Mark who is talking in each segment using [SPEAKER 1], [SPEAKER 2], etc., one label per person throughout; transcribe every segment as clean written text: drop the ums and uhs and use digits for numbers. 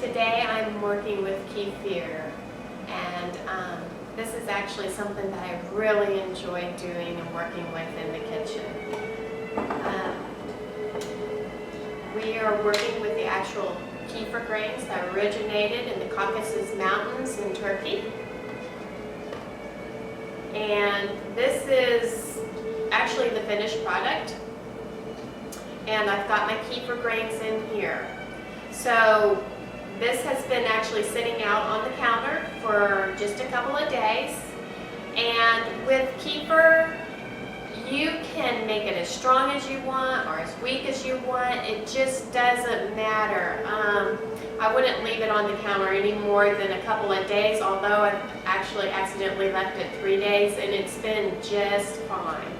[SPEAKER 1] Today I'm working with kefir, and this is actually something that I really enjoy doing and working with in the kitchen. We are working with the actual kefir grains that originated in the Caucasus Mountains in Turkey. And this is actually the finished product. And I've got my kefir grains in here. So this has been actually sitting out on the counter for just a couple of days. And with kefir, you can make it as strong as you want or as weak as you want. It just doesn't matter. I wouldn't leave it on the counter any more than a couple of days, although I've actually accidentally left it 3 days and it's been just fine.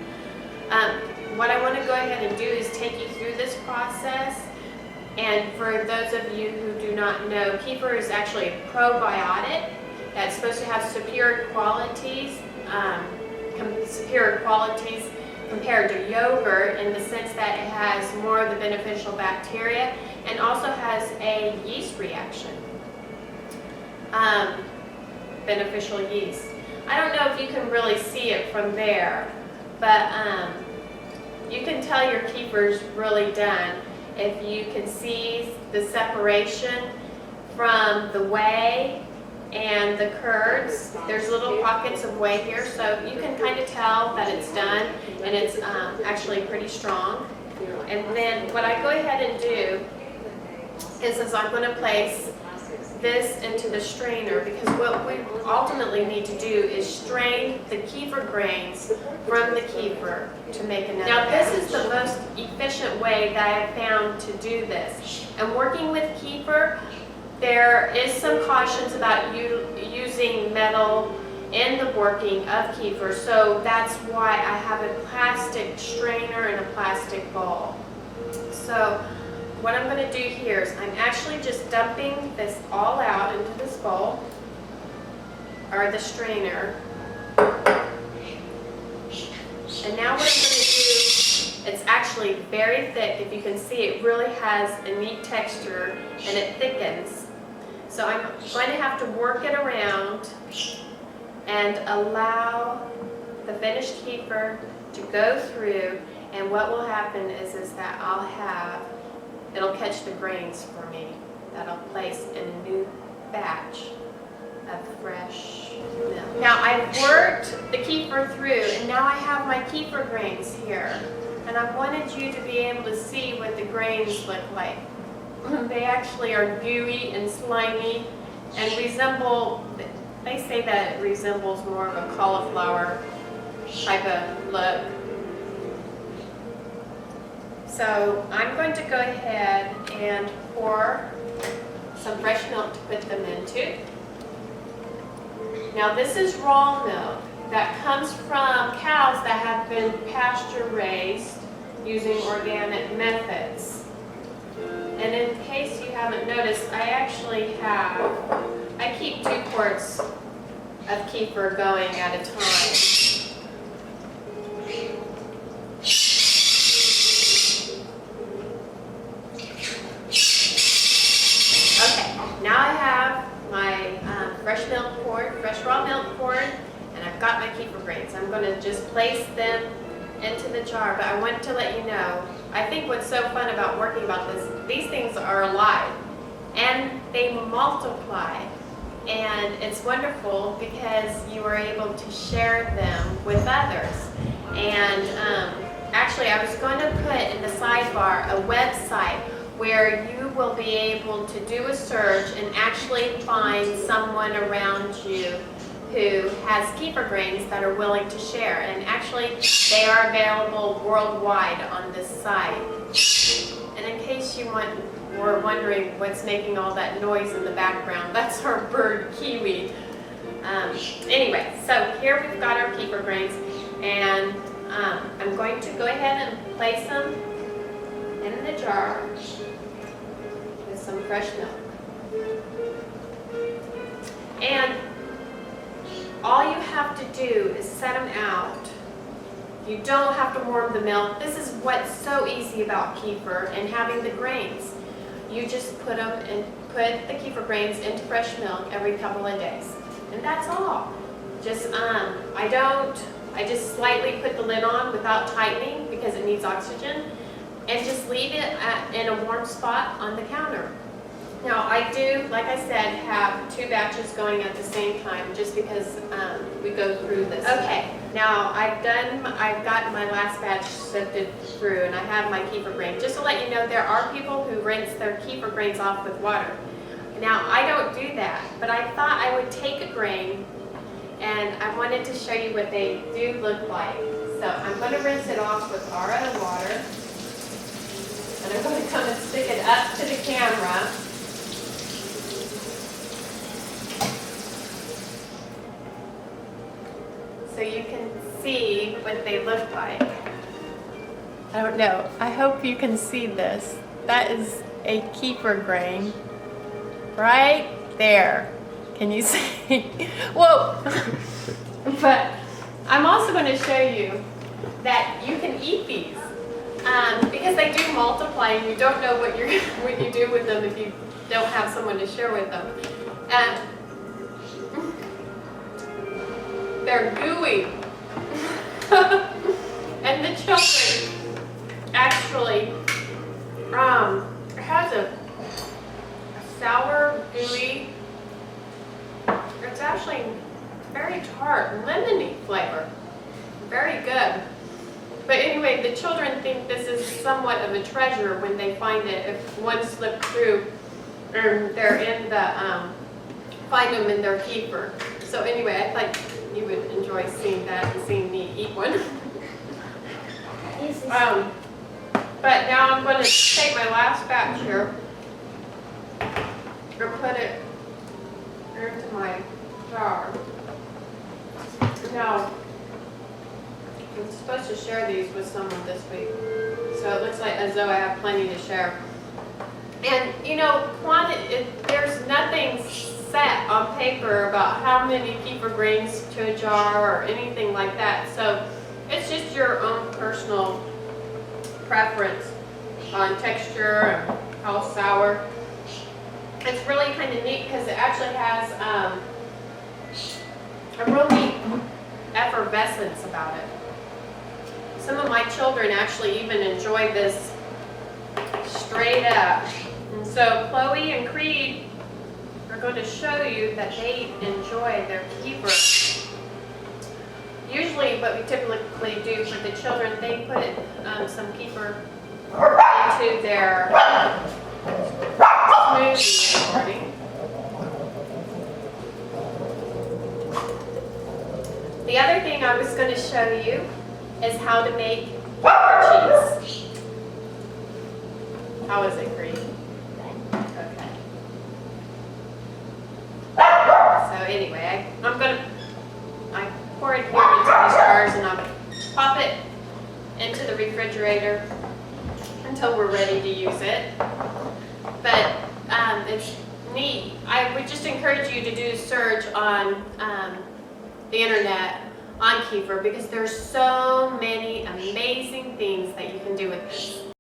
[SPEAKER 1] What I want to go ahead and do is take you through this process. And for those of you who do not know, kefir is actually a probiotic that's supposed to have superior qualities compared to yogurt, in the sense that it has more of the beneficial bacteria and also has a yeast reaction, beneficial yeast. I don't know if you can really see it from there, but you can tell your kefir's really done if you can see the separation from the whey and the curds. There's little pockets of whey here, so you can kind of tell that it's done, and it's actually pretty strong. And then what I go ahead and do is I'm going to place this into the strainer, because what we ultimately need to do is strain the kefir grains from the kefir to make another. Now this is the most efficient way that I've found to do this. And working with kefir, there is some cautions about using metal in the working of kefir, so that's why I have a plastic strainer and a plastic bowl. So what I'm going to do here is I'm actually just dumping this all out into this bowl, or the strainer. And now what I'm going to do, it's actually very thick. If you can see, it really has a neat texture and it thickens. So I'm going to have to work it around and allow the finished kefir to go through, and what will happen is that it'll catch the grains for me that I'll place in a new batch of fresh milk. Now I've worked the kefir through, and now I have my kefir grains here. And I wanted you to be able to see what the grains look like. They actually are gooey and slimy and resemble, they say that it resembles more of a cauliflower type of look. So I'm going to go ahead and pour some fresh milk to put them into. Now this is raw milk that comes from cows that have been pasture raised using organic methods. And in case you haven't noticed, I keep 2 quarts of kefir going at a time. Now I have my fresh raw milk poured, and I've got my kefir grains. I'm going to just place them into the jar, but I want to let you know, I think what's so fun about working about this, these things are alive, and they multiply, and it's wonderful because you are able to share them with others. And actually, I was going to put in the sidebar a website where you will be able to do a search and actually find someone around you who has kefir grains that are willing to share. And actually, they are available worldwide on this site. And in case you were wondering what's making all that noise in the background, that's our bird, Kiwi. Anyway, so here we've got our kefir grains, and I'm going to go ahead and place them in the jar with some fresh milk. And all you have to do is set them out. You don't have to warm the milk. This is what's so easy about kefir and having the grains. you just put the kefir grains into fresh milk every couple of days. And that's all. Just, I just slightly put the lid on without tightening because it needs oxygen, and just leave it in a warm spot on the counter. Now I do, like I said, have 2 batches going at the same time just because we go through this. Okay, now I've got my last batch sifted through, and I have my kefir grain. Just to let you know, there are people who rinse their kefir grains off with water. Now I don't do that, but I thought I would take a grain, and I wanted to show you what they do look like. So I'm going to rinse it off with RO water, and I'm going to come and stick it up to the camera. So you can see what they look like. I don't know. I hope you can see this. That is a kefir grain right there. Can you see? Whoa! But I'm also going to show you that you can eat these because they do multiply, and you don't know what you do with them if you don't have someone to share with them. They're gooey. And the children actually has a sour, gooey, it's actually very tart, lemony flavor. Very good. But anyway, the children think this is somewhat of a treasure when they find it. If one slipped through, and they're in the, find them in their kefir. So anyway, I thought you would enjoy seeing that and seeing me eat one. But now I'm going to take my last batch here and put it into my jar. Now, I'm supposed to share these with someone this week, so it looks like as though I have plenty to share. And you know, there's nothing set on paper about how many kefir grains to a jar or anything like that. So it's just your own personal preference on texture and how sour. It's really kind of neat because it actually has a real neat effervescence about it. Some of my children actually even enjoy this straight up. And so Chloe and Creed are going to show you that they enjoy their kefir. Usually what we typically do for the children, they put some kefir into their smoothie in the morning. The other thing I was going to show you is how to make kefir cheese. How is it, Creed? Okay. So anyway, I pour it here into these jars, and I'll pop it into the refrigerator until we're ready to use it. But it's neat. I would just encourage you to do a search on the internet on kefir because there's so many amazing things that you can do with this.